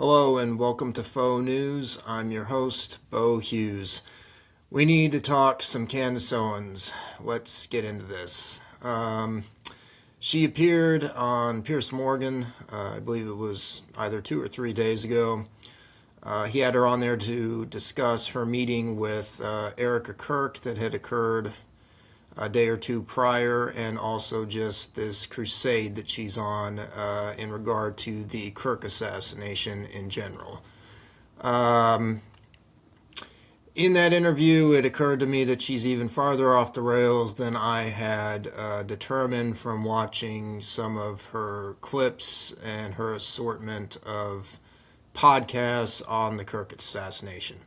Hello and welcome to Faux News. I'm your host, Bo Hughes. We need to talk some Candace Owens. Let's get into this. She appeared on Piers Morgan, I believe it was either 2 or 3 days ago. He had her on there to discuss her meeting with Erica Kirk that had occurred a day or two prior, and also just this crusade that she's on in regard to the Kirk assassination in general. In that interview, it occurred to me that she's even farther off the rails than I had determined from watching some of her clips and her assortment of podcasts on the Kirk assassination.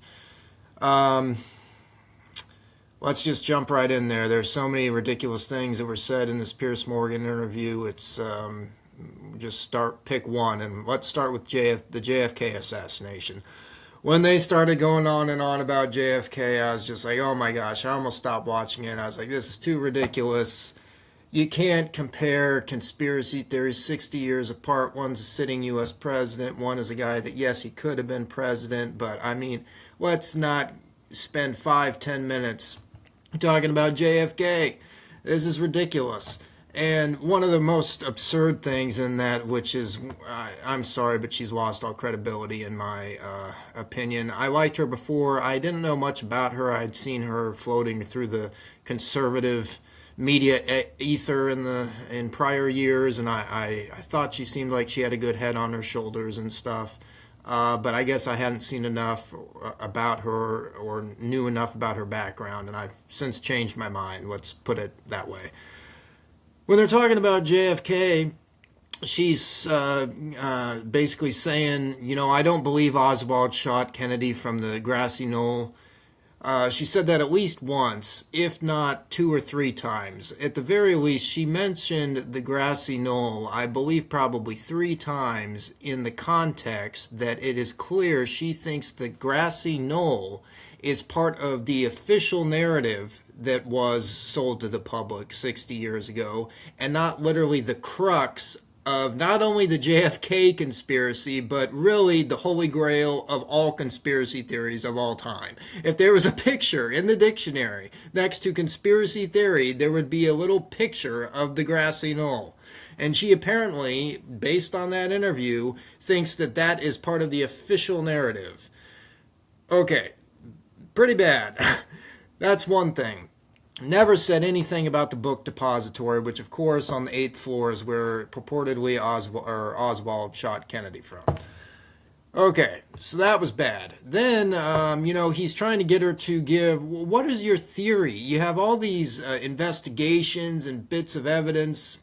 Let's just jump right in there. There's so many ridiculous things that were said in this Piers Morgan interview. It's just pick one, and let's start with the JFK assassination. When they started going on and on about JFK, I was just like, oh my gosh, I almost stopped watching it. I was like, this is too ridiculous. You can't compare conspiracy theories 60 years apart. One's a sitting U.S. president. One is a guy that, yes, he could have been president, but I mean, let's not spend 5-10 minutes talking about JFK. This is ridiculous. And one of the most absurd things in that, which is, I'm sorry, but she's lost all credibility in my opinion. I liked her before. I didn't know much about her. I'd seen her floating through the conservative media ether in prior years, and I thought she seemed like she had a good head on her shoulders and stuff. But I guess I hadn't seen enough about her or knew enough about her background, and I've since changed my mind. Let's put it that way. When they're talking about JFK, she's basically saying, I don't believe Oswald shot Kennedy from the grassy knoll. She said that at least once, if not 2 or 3 times. At the very least, she mentioned the grassy knoll, I believe probably 3 times, in the context that it is clear she thinks the grassy knoll is part of the official narrative that was sold to the public 60 years ago, and not literally the crux of not only the JFK conspiracy, but really the holy grail of all conspiracy theories of all time. If there was a picture in the dictionary next to conspiracy theory, there would be a little picture of the grassy knoll. And she apparently, based on that interview, thinks that that is part of the official narrative. Okay, pretty bad. That's one thing. Never said anything about the book depository, which of course on the 8th floor is where purportedly Oswald shot Kennedy from. Okay, so that was bad. Then, he's trying to get her to give, what is your theory? You have all these investigations and bits of evidence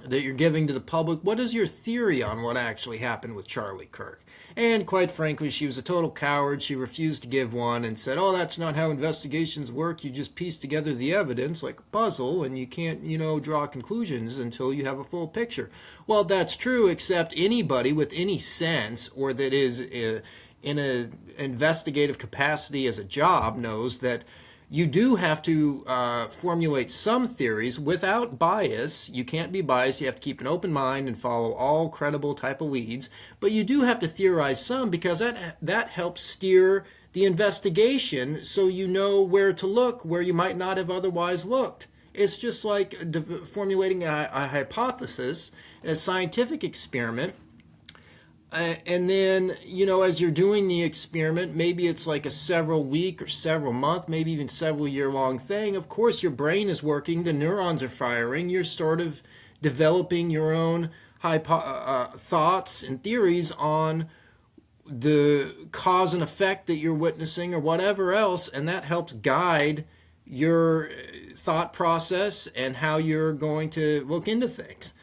that you're giving to the public. What is your theory on what actually happened with Charlie Kirk? And quite frankly, she was a total coward. She refused to give one and said, oh, that's not how investigations work. You just piece together the evidence like a puzzle, and you can't, draw conclusions until you have a full picture. Well, that's true, except anybody with any sense or that is in an investigative capacity as a job knows that you do have to formulate some theories without bias. You can't be biased. You have to keep an open mind and follow all credible type of leads. But you do have to theorize some because that helps steer the investigation so you know where to look where you might not have otherwise looked. It's just like formulating a hypothesis in a scientific experiment. And then, as you're doing the experiment, maybe it's like a several week or several month, maybe even several year long thing. Of course, your brain is working. The neurons are firing. You're sort of developing your own thoughts and theories on the cause and effect that you're witnessing or whatever else. And that helps guide your thought process and how you're going to look into things.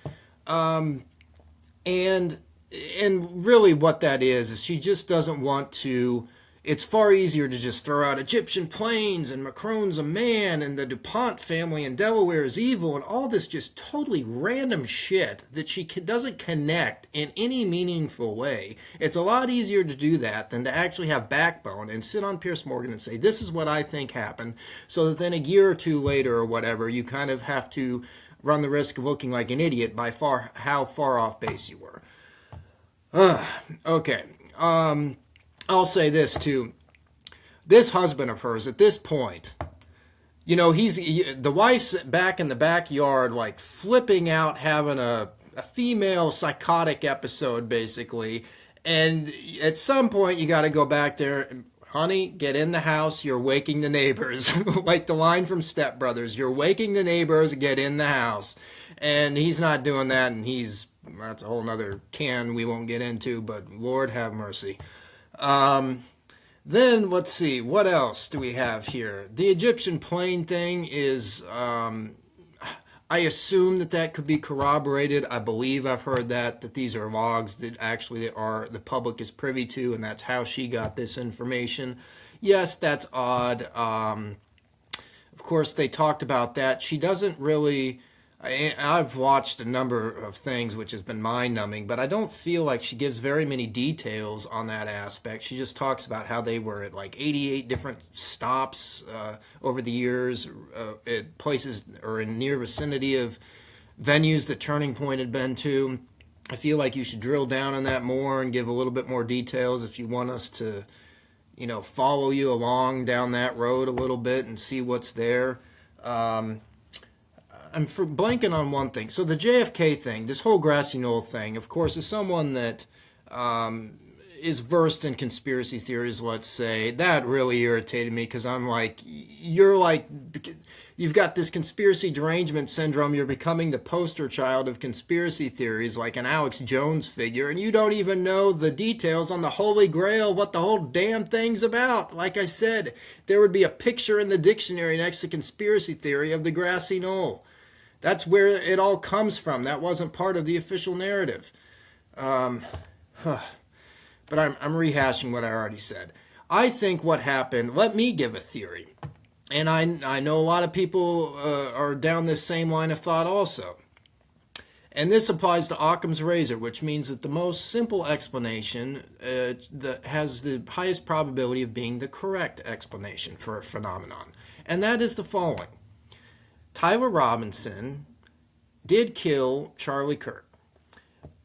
And really what that is she just doesn't want to, it's far easier to just throw out Egyptian planes and Macron's a man and the DuPont family in Delaware is evil and all this just totally random shit that she doesn't connect in any meaningful way. It's a lot easier to do that than to actually have backbone and sit on Piers Morgan and say, this is what I think happened, so that then a year or two later or whatever, you kind of have to run the risk of looking like an idiot by how far off base you were. Okay, I'll say this too. This husband of hers at this point, the wife's back in the backyard, like flipping out, having a female psychotic episode, basically. And at some point, you got to go back there and, honey, get in the house. You're waking the neighbors. Like the line from Step Brothers, you're waking the neighbors, get in the house. And he's not doing that, and that's a whole nother can we won't get into, but Lord have mercy. Then let's see, what else do we have here? The Egyptian plane thing is, I assume that could be corroborated. I believe I've heard that these are logs that actually the public is privy to, and that's how she got this information. Yes, that's odd. Of course, they talked about that. She doesn't really. I've watched a number of things, which has been mind-numbing, but I don't feel like she gives very many details on that aspect. She just talks about how they were at like 88 different stops over the years at places or in near vicinity of venues that Turning Point had been to. I feel like you should drill down on that more and give a little bit more details if you want us to, follow you along down that road a little bit and see what's there. I'm blanking on one thing. So the JFK thing, this whole grassy knoll thing, of course, is someone that is versed in conspiracy theories, let's say. That really irritated me because I'm like, you've got this conspiracy derangement syndrome. You're becoming the poster child of conspiracy theories, like an Alex Jones figure, and you don't even know the details on the Holy Grail, what the whole damn thing's about. Like I said, there would be a picture in the dictionary next to conspiracy theory of the grassy knoll. That's where it all comes from. That wasn't part of the official narrative. But I'm rehashing what I already said. I think what happened, let me give a theory. And I know a lot of people are down this same line of thought also. And this applies to Occam's razor, which means that the most simple explanation that has the highest probability of being the correct explanation for a phenomenon. And that is the following. Tyler Robinson did kill Charlie Kirk,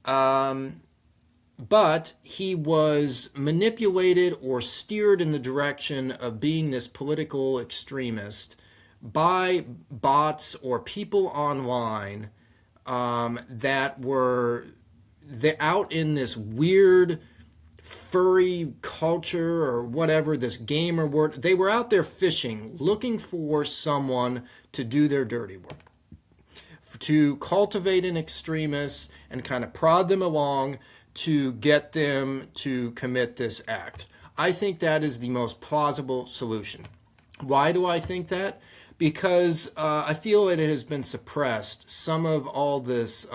but he was manipulated or steered in the direction of being this political extremist by bots or people online that were out in this weird furry culture or whatever, this gamer word. They were out there fishing, looking for someone to do their dirty work, to cultivate an extremist and kind of prod them along to get them to commit this act. I think that is the most plausible solution. Why do I think that? Because I feel it has been suppressed. Some of all this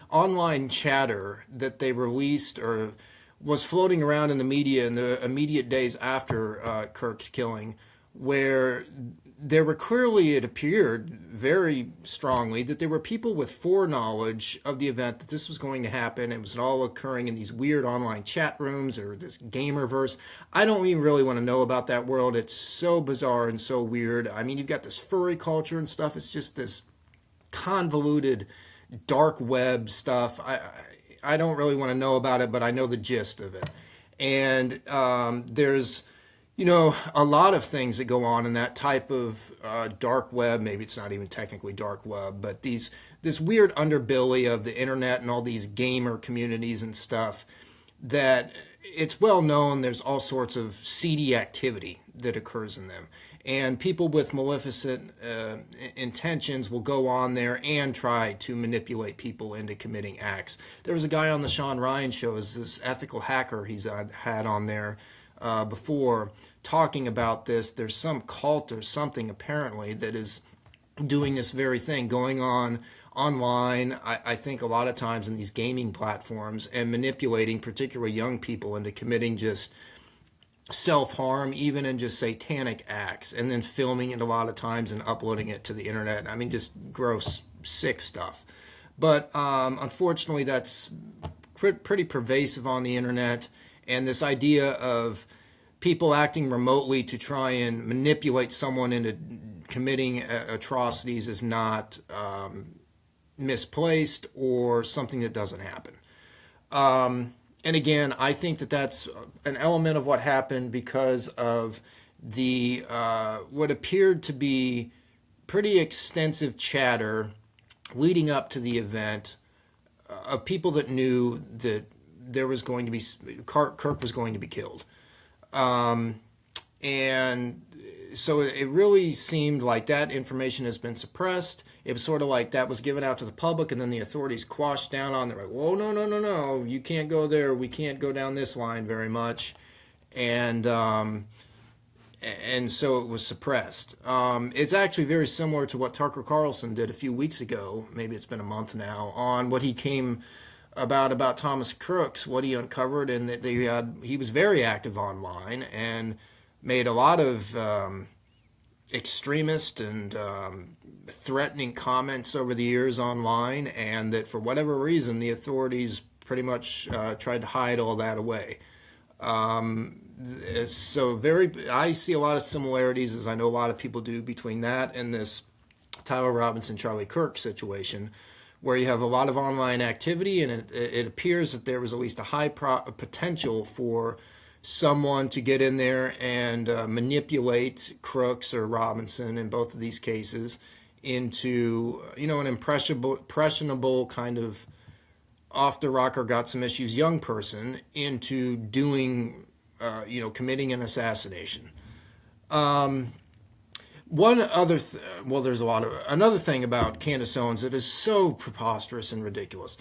online chatter that they released or was floating around in the media in the immediate days after Kirk's killing, where there were clearly, it appeared very strongly, that there were people with foreknowledge of the event, that this was going to happen. It was all occurring in these weird online chat rooms or this gamerverse. I don't even really want to know about that world. It's so bizarre and so weird. I mean, you've got this furry culture and stuff. It's just this convoluted dark web stuff. I don't really want to know about it, but I know the gist of it. And there's, a lot of things that go on in that type of dark web. Maybe it's not even technically dark web, but this weird underbelly of the internet and all these gamer communities and stuff that it's well known there's all sorts of seedy activity that occurs in them. And people with maleficent intentions will go on there and try to manipulate people into committing acts. There was a guy on the Sean Ryan show, this ethical hacker he's had on there before, talking about this. There's some cult or something apparently that is doing this very thing, going on online, I think a lot of times in these gaming platforms, and manipulating particularly young people into committing just self-harm, even in just satanic acts, and then filming it a lot of times and uploading it to the internet. I mean, just gross, sick stuff. But unfortunately, that's pretty pervasive on the internet, and this idea of people acting remotely to try and manipulate someone into committing atrocities is not misplaced or something that doesn't happen. And again, I think that that's an element of what happened because of the what appeared to be pretty extensive chatter leading up to the event of people that knew that there was going to be Kirk was going to be killed, and so it really seemed like that information has been suppressed. It was sort of like that was given out to the public, and then the authorities quashed down on. They're like, "Whoa, no, no, no, no! You can't go there. We can't go down this line very much," and so it was suppressed. It's actually very similar to what Tucker Carlson did a few weeks ago. Maybe it's been a month now on what he came about Thomas Crooks, what he uncovered, and that he was very active online and made a lot of extremist and threatening comments over the years online, and that for whatever reason the authorities pretty much tried to hide all that away. So I see a lot of similarities, as I know a lot of people do, between that and this Tyler Robinson, Charlie Kirk situation, where you have a lot of online activity, and it appears that there was at least a high potential for someone to get in there and manipulate Crooks or Robinson in both of these cases into an impressionable kind of off the rocker, got some issues young person into doing committing an assassination. One other, there's another thing about Candace Owens that is so preposterous and ridiculous.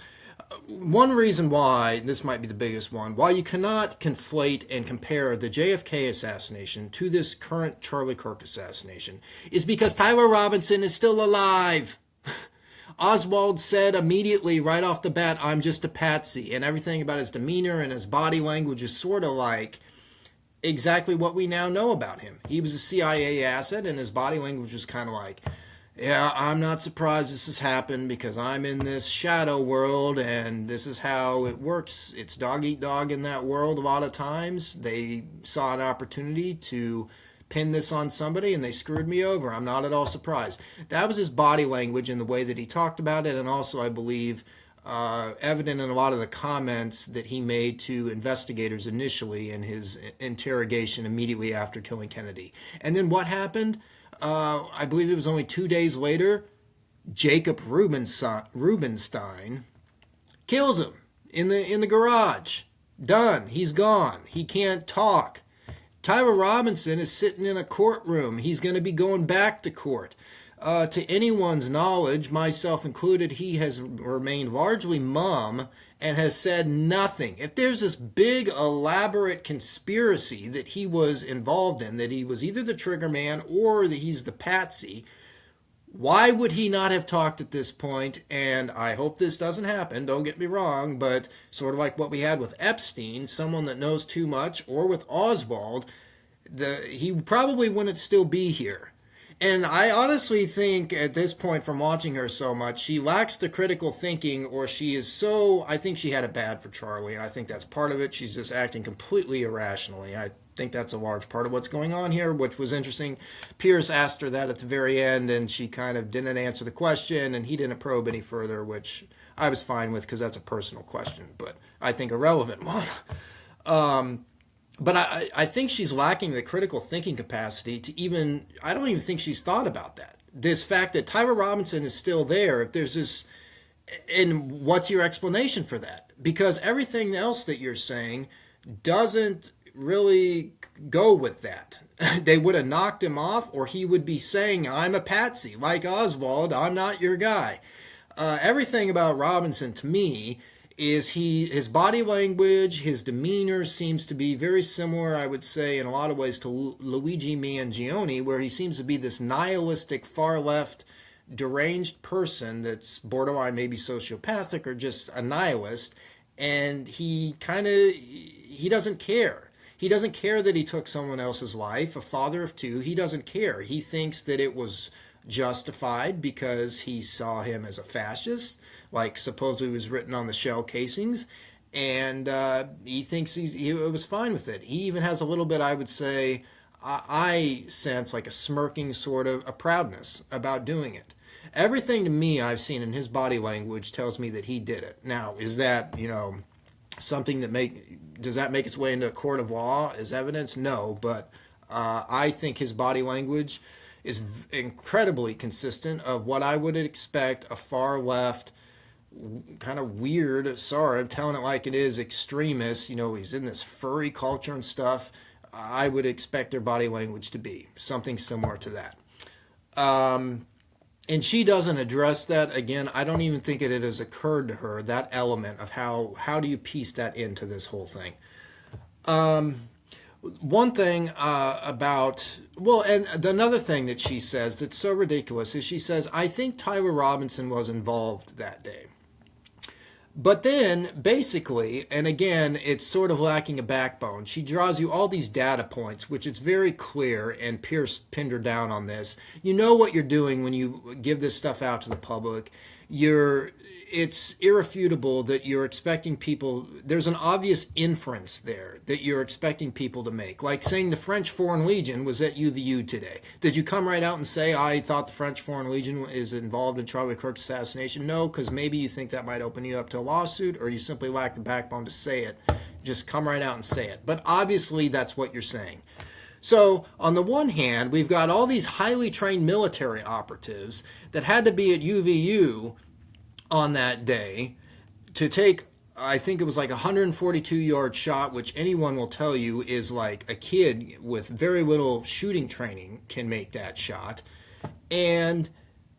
One reason why, this might be the biggest one, why you cannot conflate and compare the JFK assassination to this current Charlie Kirk assassination is because Tyler Robinson is still alive. Oswald said immediately right off the bat, "I'm just a patsy," and everything about his demeanor and his body language is sort of like exactly what we now know about him. He was a CIA asset, and his body language was kind of like, "Yeah, I'm not surprised this has happened because I'm in this shadow world, and this is how it works. It's dog eat dog in that world a lot of times. They saw an opportunity to pin this on somebody, and they screwed me over. I'm not at all surprised." That was his body language and the way that he talked about it, and also, I believe, evident in a lot of the comments that he made to investigators initially in his interrogation immediately after killing Kennedy. And then what happened? I believe it was only 2 days later, Jacob Rubenstein kills him in the garage. Done. He's gone. He can't talk. Tyler Robinson is sitting in a courtroom. He's going to be going back to court. To anyone's knowledge, myself included, he has remained largely mum and has said nothing. If there's this big, elaborate conspiracy that he was involved in, that he was either the trigger man or that he's the patsy, why would he not have talked at this point? And I hope this doesn't happen, don't get me wrong, but sort of like what we had with Epstein, someone that knows too much, or with Oswald, he probably wouldn't still be here. And I honestly think at this point, from watching her so much, she lacks the critical thinking, or she is so, I think she had it bad for Charlie, and I think that's part of it. She's just acting completely irrationally. I think that's a large part of what's going on here, which was interesting. Pierce asked her that at the very end, and she kind of didn't answer the question, and he didn't probe any further, which I was fine with because that's a personal question, but I think a relevant one. But I think she's lacking the critical thinking capacity to even, I don't even think she's thought about that. This fact that Tyler Robinson is still there, if there's this, and what's your explanation for that? Because everything else that you're saying doesn't really go with that. They would have knocked him off, or he would be saying, "I'm a patsy, like Oswald, I'm not your guy." Everything about Robinson, to me, is his body language, his demeanor seems to be very similar, I would say, in a lot of ways to Luigi Mangione, where he seems to be this nihilistic, far-left, deranged person that's borderline maybe sociopathic or just a nihilist, and he doesn't care. He doesn't care that he took someone else's life, a father of two. He doesn't care. He thinks that it was justified because he saw him as a fascist, like supposedly was written on the shell casings, and he thinks he was fine with it. He even has a little bit, I would say, I sense like a smirking sort of a proudness about doing it. Everything to me I've seen in his body language tells me that he did it. Now, is that, something does that make its way into a court of law as evidence? No, but I think his body language is incredibly consistent of what I would expect a far left, kind of weird, sorry, I'm telling it like it is, extremist, he's in this furry culture and stuff. I would expect their body language to be something similar to that. And she doesn't address that. Again, I don't even think it has occurred to her, that element of how do you piece that into this whole thing. One thing and another thing that she says that's so ridiculous is she says, I think Tyler Robinson was involved that day. But then, basically, and again, it's sort of lacking a backbone, she draws you all these data points, which it's very clear, and Pierce pinned her down on this. You know what you're doing when you give this stuff out to the public. It's irrefutable that you're expecting people, there's an obvious inference there that you're expecting people to make. Like saying the French Foreign Legion was at UVU today. Did you come right out and say, I thought the French Foreign Legion is involved in Charlie Kirk's assassination? No, because maybe you think that might open you up to a lawsuit, or you simply lack the backbone to say it. Just come right out and say it. But obviously that's what you're saying. So on the one hand, we've got all these highly trained military operatives that had to be at UVU on that day to take, I think it was like a 142-yard shot, which anyone will tell you is like a kid with very little shooting training can make that shot. And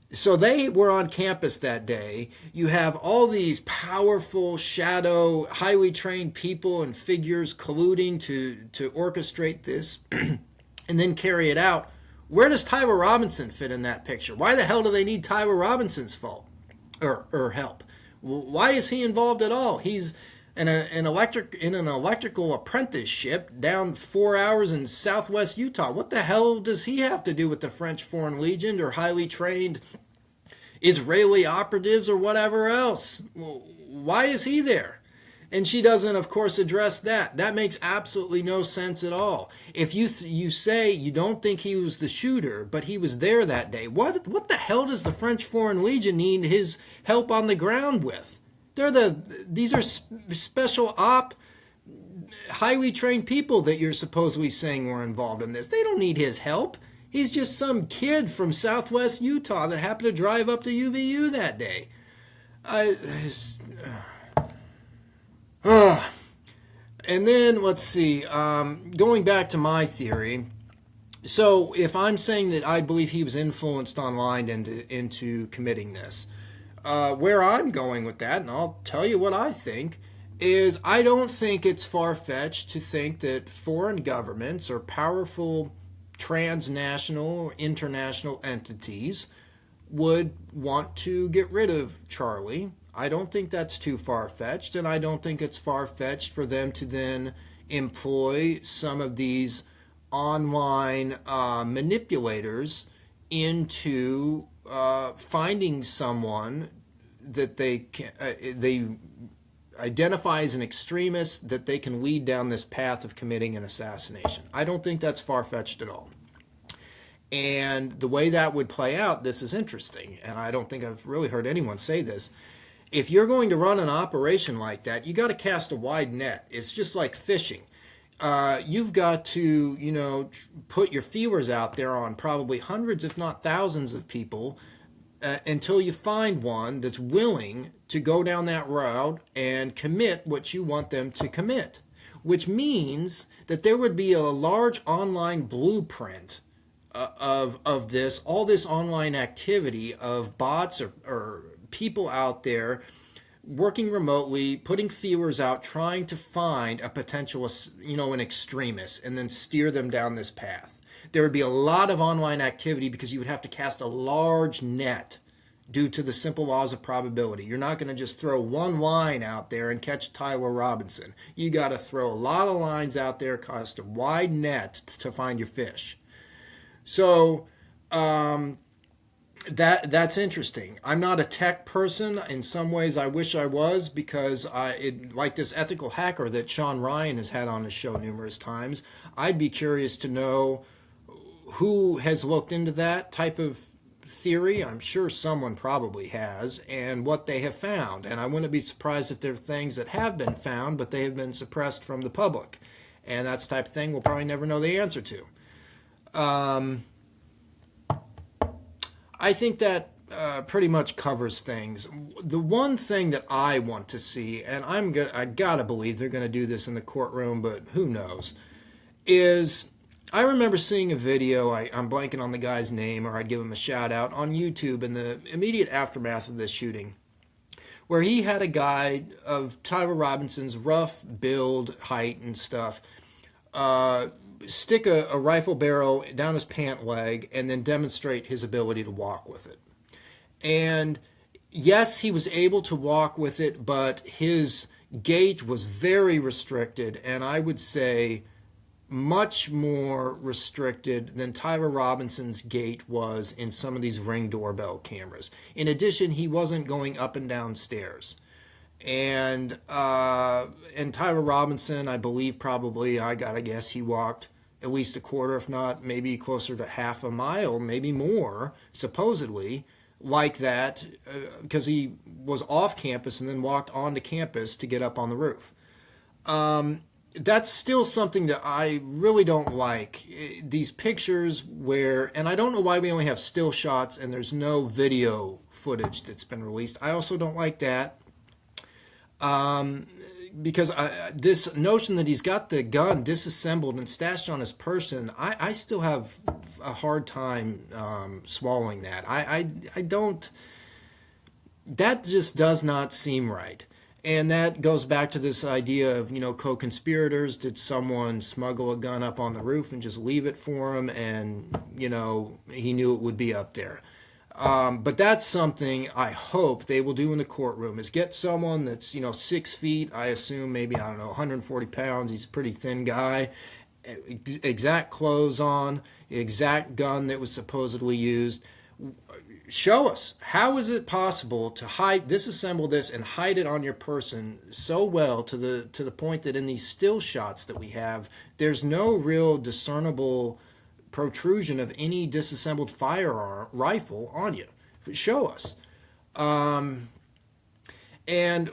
so they were on campus that day. You have all these powerful, shadow, highly trained people and figures colluding to orchestrate this and then carry it out. Where does Tyler Robinson fit in that picture? Why the hell do they need Tyler Robinson's fault? Or help? Why is he involved at all? He's in an electrical apprenticeship down 4 hours in southwest Utah. What the hell does he have to do with the French Foreign Legion or highly trained Israeli operatives or whatever else? Why is he there? And she doesn't, of course, address that. That makes absolutely no sense at all. If you say you don't think he was the shooter, but he was there that day, what the hell does the French Foreign Legion need his help on the ground with? These are special op, highly trained people that you're supposedly saying were involved in this. They don't need his help. He's just some kid from southwest Utah that happened to drive up to UVU that day. And then, let's see, going back to my theory, so if I'm saying that I believe he was influenced online into committing this, where I'm going with that, and I'll tell you what I think, is I don't think it's far-fetched to think that foreign governments or powerful transnational or international entities would want to get rid of Charlie. I don't think that's too far-fetched, and I don't think it's far-fetched for them to then employ some of these online manipulators into finding someone that they identify as an extremist that they can lead down this path of committing an assassination. I don't think that's far-fetched at all. And the way that would play out, this is interesting, and I don't think I've really heard anyone say this. If you're going to run an operation like that, you got to cast a wide net. It's just like fishing. You've got to, put your feelers out there on probably hundreds, if not thousands of people until you find one that's willing to go down that route and commit what you want them to commit, which means that there would be a large online blueprint of this, all this online activity of bots or people out there working remotely, putting feelers out, trying to find a potential, an extremist, and then steer them down this path. There would be a lot of online activity because you would have to cast a large net due to the simple laws of probability. You're not going to just throw one line out there and catch Tyler Robinson. You got to throw a lot of lines out there, cast a wide net to find your fish. So, that's interesting. I'm not a tech person. In some ways, I wish I was, because like this ethical hacker that Sean Ryan has had on his show numerous times, I'd be curious to know who has looked into that type of theory. I'm sure someone probably has, and what they have found. And I wouldn't be surprised if there are things that have been found, but they have been suppressed from the public. And that's the type of thing we'll probably never know the answer to. I think that pretty much covers things. The one thing that I want to see, and I gotta believe they're gonna do this in the courtroom, but who knows, is I remember seeing a video, I'm blanking on the guy's name, or I'd give him a shout out, on YouTube in the immediate aftermath of this shooting, where he had a guy of Tyler Robinson's rough build, height, and stuff, stick a rifle barrel down his pant leg and then demonstrate his ability to walk with it. And yes, he was able to walk with it, but his gait was very restricted, and I would say much more restricted than Tyler Robinson's gait was in some of these Ring doorbell cameras. In addition, he wasn't going up and down stairs. And Tyler Robinson, I believe probably, I gotta guess, he walked at least a quarter, if not maybe closer to half a mile, maybe more, supposedly, like that, because he was off campus and then walked onto campus to get up on the roof. That's still something that I really don't like. These pictures where, and I don't know why we only have still shots and there's no video footage that's been released. I also don't like that. Because this notion that he's got the gun disassembled and stashed on his person, I still have a hard time swallowing that. I don't, that just does not seem right. And that goes back to this idea of, co-conspirators. Did someone smuggle a gun up on the roof and just leave it for him, and, he knew it would be up there? But that's something I hope they will do in the courtroom, is get someone that's, 6 feet, I assume maybe, 140 pounds. He's a pretty thin guy. Exact clothes on, exact gun that was supposedly used. Show us, how is it possible to disassemble this and hide it on your person so well to the point that in these still shots that we have, there's no real discernible protrusion of any disassembled firearm rifle on you. Show us. And I'm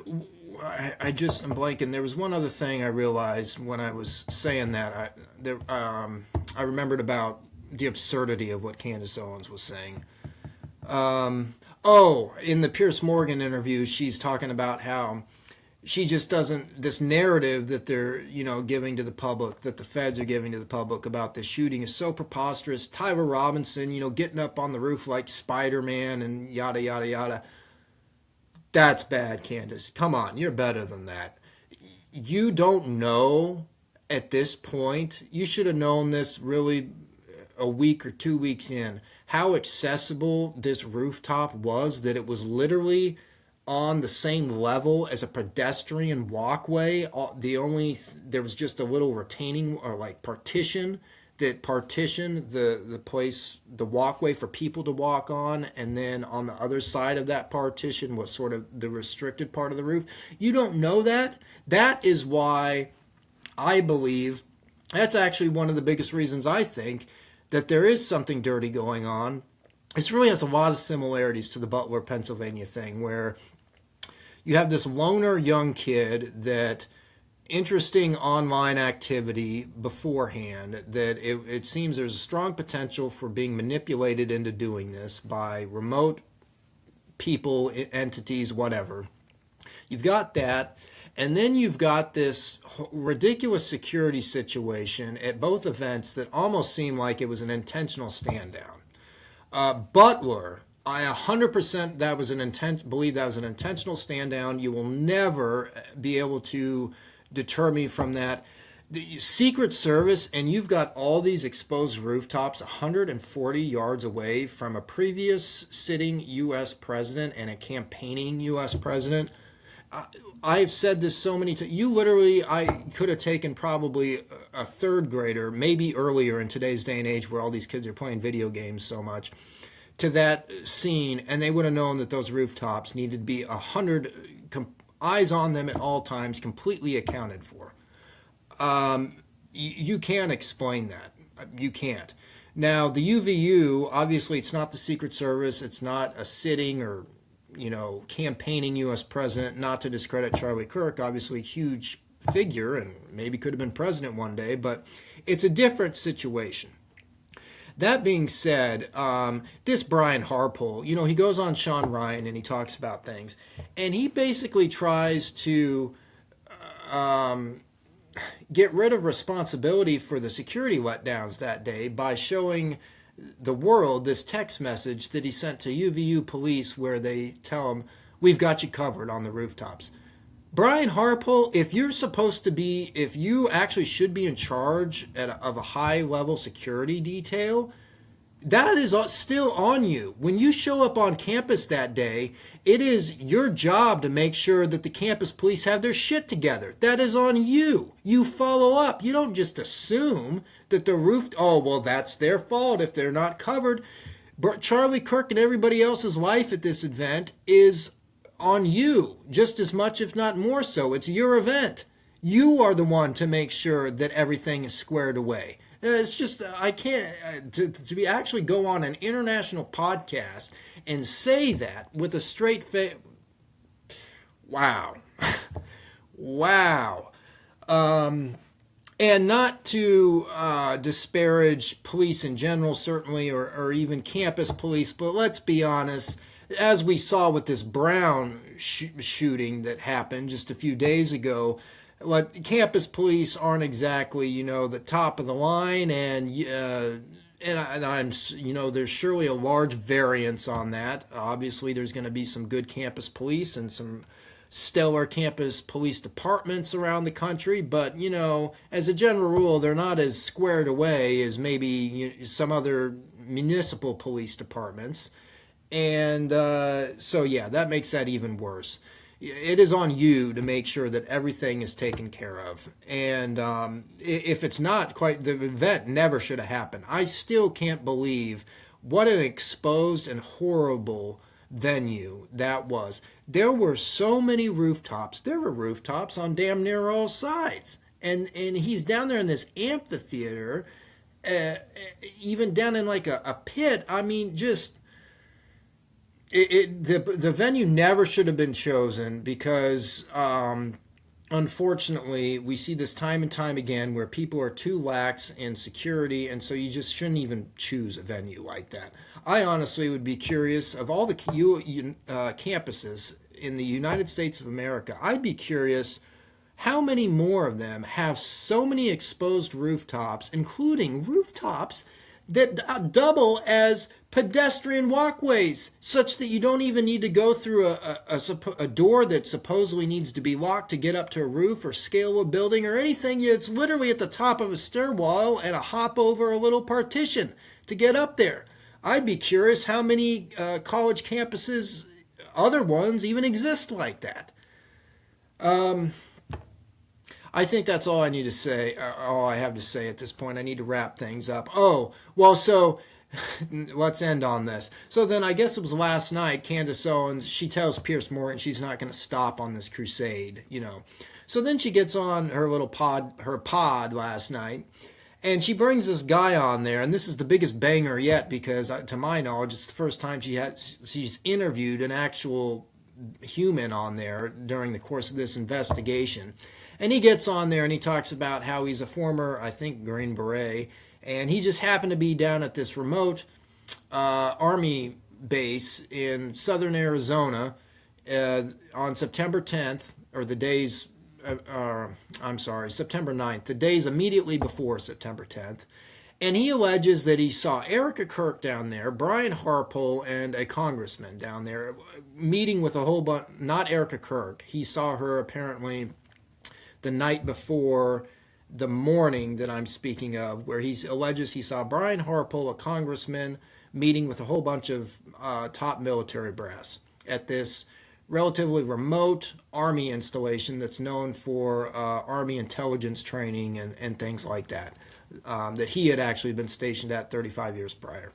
blanking. There was one other thing I realized when I was saying that. I remembered about the absurdity of what Candace Owens was saying. In the Piers Morgan interview, she's talking about how she just doesn't, this narrative that they're, giving to the public, that the feds are giving to the public about this shooting is so preposterous. Tyler Robinson, getting up on the roof like Spider-Man and yada, yada, yada. That's bad, Candace. Come on, you're better than that. You don't know at this point. You should have known this really a week or 2 weeks in, how accessible this rooftop was, that it was literally on the same level as a pedestrian walkway. There was just a little retaining or like partition that partitioned the place, the walkway for people to walk on, and then on the other side of that partition was sort of the restricted part of the roof. You don't know that. That is why I believe, that's actually one of the biggest reasons I think that there is something dirty going on. This really has a lot of similarities to the Butler, Pennsylvania thing, where you have this loner young kid that interesting online activity beforehand, that it seems there's a strong potential for being manipulated into doing this by remote people, entities, whatever. You've got that. And then you've got this ridiculous security situation at both events that almost seemed like it was an intentional stand down. Butler, I 100% believe that was an intentional stand down. You will never be able to deter me from that. The Secret Service, and you've got all these exposed rooftops 140 yards away from a previous sitting U.S. president and a campaigning U.S. president. I've said this so many times. I could have taken probably a third grader, maybe earlier in today's day and age where all these kids are playing video games so much, to that scene, and they would have known that those rooftops needed to be 100 eyes on them at all times, completely accounted for. You can't explain that. You can't. Now, the UVU, obviously, it's not the Secret Service. It's not a sitting or, campaigning U.S. president, not to discredit Charlie Kirk, obviously a huge figure and maybe could have been president one day, but it's a different situation. That being said, this Brian Harpole, he goes on Sean Ryan and he talks about things, and he basically tries to get rid of responsibility for the security letdowns that day by showing the world this text message that he sent to UVU police where they tell him, "We've got you covered on the rooftops." Brian Harpole, if you actually should be in charge of a high-level security detail, that is still on you. When you show up on campus that day, it is your job to make sure that the campus police have their shit together. That is on you. You follow up. You don't just assume that that's their fault if they're not covered. But Charlie Kirk and everybody else's life at this event is on you, just as much, if not more so. It's your event. You are the one to make sure that everything is squared away. It's just, I can't, to be actually go on an international podcast and say that with a straight face. Wow. Wow. And not to disparage police in general, certainly, or even campus police, but let's be honest, as we saw with this Brown shooting that happened just a few days ago, campus police aren't exactly, the top of the line, and I'm, there's surely a large variance on that. Obviously, there's going to be some good campus police and some stellar campus police departments around the country, but, as a general rule, they're not as squared away as maybe some other municipal police departments. And so, yeah, that makes that even worse. It is on you to make sure that everything is taken care of. And if it's not quite, the event never should have happened. I still can't believe what an exposed and horrible venue that was. There were so many rooftops. There were rooftops on damn near all sides. And he's down there in this amphitheater, even down in like a pit. I mean, just... The venue never should have been chosen because, unfortunately, we see this time and time again where people are too lax in security, and so you just shouldn't even choose a venue like that. I honestly would be curious, of all the campuses in the United States of America, I'd be curious how many more of them have so many exposed rooftops, including rooftops that double as pedestrian walkways, such that you don't even need to go through a door that supposedly needs to be locked to get up to a roof or scale a building or anything. It's literally at the top of a stairwell and a hop over a little partition to get up there. I'd be curious how many college campuses, other ones, even exist like that. I think that's all I need to say, all I have to say at this point. I need to wrap things up. Oh, well, so let's end on this. So then I guess it was last night, Candace Owens, she tells Piers Morgan she's not going to stop on this crusade, So then she gets on her pod last night, and she brings this guy on there, and this is the biggest banger yet because, to my knowledge, it's the first time she's interviewed an actual human on there during the course of this investigation. And he gets on there and he talks about how he's a former, I think, Green Beret, and he just happened to be down at this remote Army base in southern Arizona on September 10th, or September 9th, the days immediately before September 10th. And he alleges that he saw Erica Kirk down there, Brian Harpole, and a congressman down there meeting with a whole bunch, not Erica Kirk. He saw her apparently the night before the morning that I'm speaking of, where he alleges he saw Brian Harpole, a congressman, meeting with a whole bunch of top military brass at this relatively remote Army installation that's known for Army intelligence training and things like that, that he had actually been stationed at 35 years prior.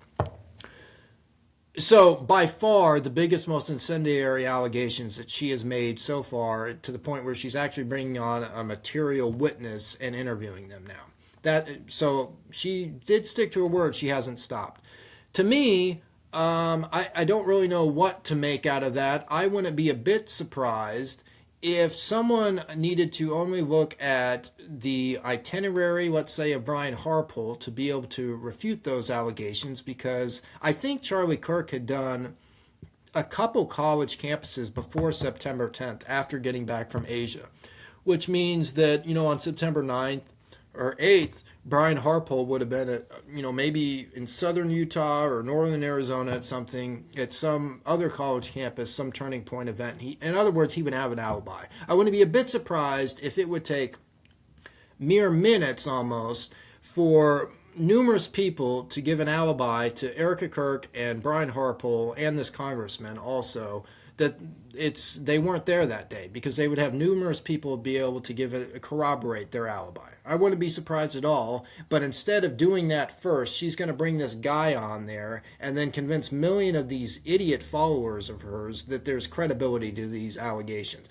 So, by far, the biggest, most incendiary allegations that she has made so far, to the point where she's actually bringing on a material witness and interviewing them now. So she did stick to her word. She hasn't stopped. To me, I don't really know what to make out of that. I wouldn't be a bit surprised if someone needed to only look at the itinerary, let's say, of Brian Harpole to be able to refute those allegations, because I think Charlie Kirk had done a couple college campuses before September 10th after getting back from Asia, which means that, on September 9th or 8th, Brian Harpole would have been at, maybe in southern Utah or northern Arizona at some other college campus, some turning point event. In other words, he would have an alibi. I wouldn't be a bit surprised if it would take mere minutes almost for numerous people to give an alibi to Erica Kirk and Brian Harpole and this congressman also, that they weren't there that day, because they would have numerous people be able to corroborate their alibi. I wouldn't be surprised at all, but instead of doing that first, she's going to bring this guy on there and then convince millions of these idiot followers of hers that there's credibility to these allegations.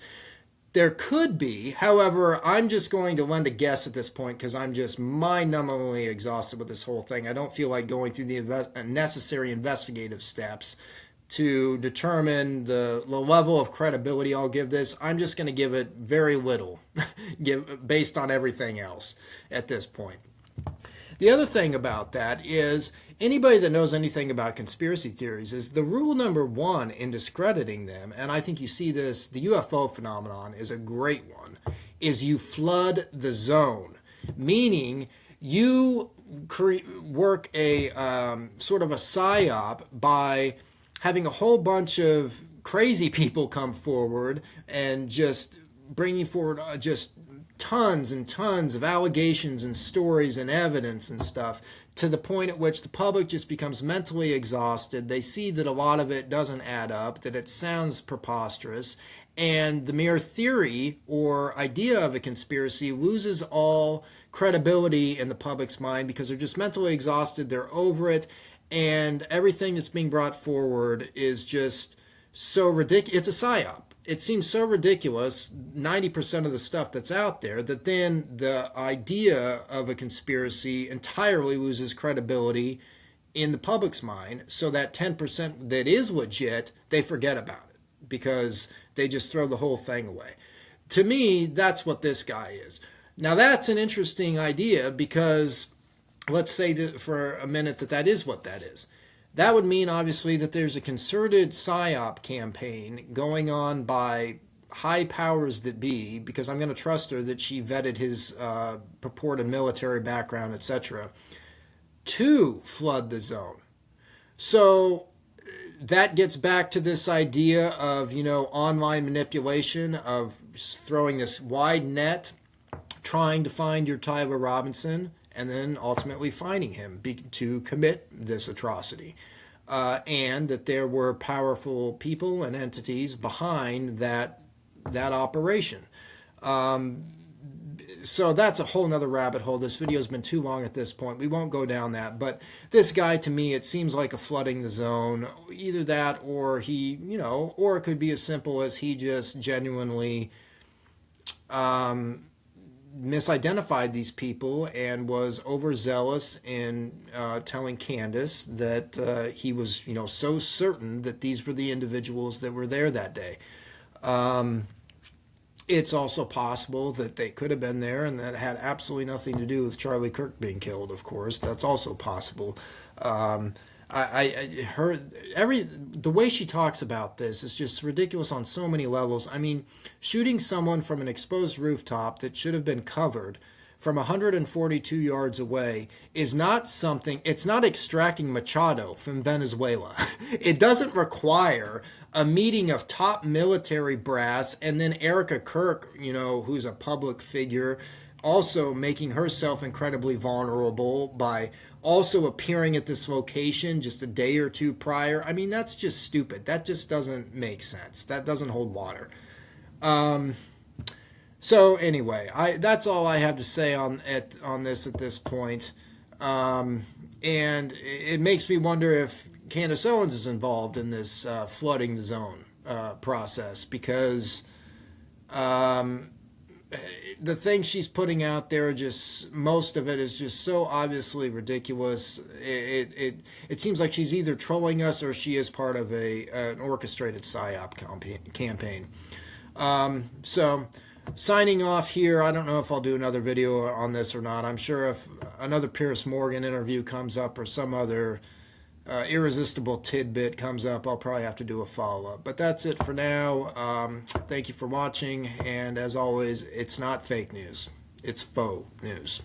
There could be, however, I'm just going to lend a guess at this point because I'm just mind-numbingly exhausted with this whole thing. I don't feel like going through the necessary investigative steps to determine the level of credibility I'll give this. I'm just going to give it very little based on everything else at this point. The other thing about that is, anybody that knows anything about conspiracy theories, is the rule number one in discrediting them, and I think you see this, the UFO phenomenon is a great one, is you flood the zone, meaning you work a sort of a psyop by having a whole bunch of crazy people come forward and just bringing forward just tons and tons of allegations and stories and evidence and stuff, to the point at which the public just becomes mentally exhausted. They see that a lot of it doesn't add up, that it sounds preposterous, and the mere theory or idea of a conspiracy loses all credibility in the public's mind because they're just mentally exhausted, they're over it, and everything that's being brought forward is just so ridiculous. It's a psyop. It seems so ridiculous, 90% of the stuff that's out there, that then the idea of a conspiracy entirely loses credibility in the public's mind, so that 10% that is legit, they forget about it because they just throw the whole thing away. To me, that's what this guy is. Now, that's an interesting idea because let's say that for a minute that is what that is. That would mean, obviously, that there's a concerted PSYOP campaign going on by high powers that be, because I'm going to trust her that she vetted his purported military background, etc., to flood the zone. So that gets back to this idea of, online manipulation, of throwing this wide net, trying to find your Tyler Robinson, and then ultimately finding him to commit this atrocity. And that there were powerful people and entities behind that operation. So that's a whole nother rabbit hole. This video's been too long at this point. We won't go down that. But this guy, to me, it seems like a flooding the zone. Either that, or he, or it could be as simple as he just genuinely misidentified these people and was overzealous in telling Candace that he was, so certain that these were the individuals that were there that day. It's also possible that they could have been there and that had absolutely nothing to do with Charlie Kirk being killed, of course. That's also possible. I heard the way she talks about this is just ridiculous on so many levels. I mean, shooting someone from an exposed rooftop that should have been covered from 142 yards away is not something, it's not extracting Machado from Venezuela. It doesn't require a meeting of top military brass and then Erica Kirk, who's a public figure, also making herself incredibly vulnerable by also appearing at this location just a day or two prior. I mean, that's just stupid. That just doesn't make sense. That doesn't hold water. So anyway, that's all I have to say on this at this point. And it makes me wonder if Candace Owens is involved in this flooding the zone process, because the things she's putting out there, just most of it is just so obviously ridiculous. It seems like she's either trolling us or she is part of an orchestrated psyop campaign. So signing off here. I don't know if I'll do another video on this or not. I'm sure if another Piers Morgan interview comes up or some other irresistible tidbit comes up, I'll probably have to do a follow-up. But that's it for now. Thank you for watching, and as always, it's not fake news. It's faux news.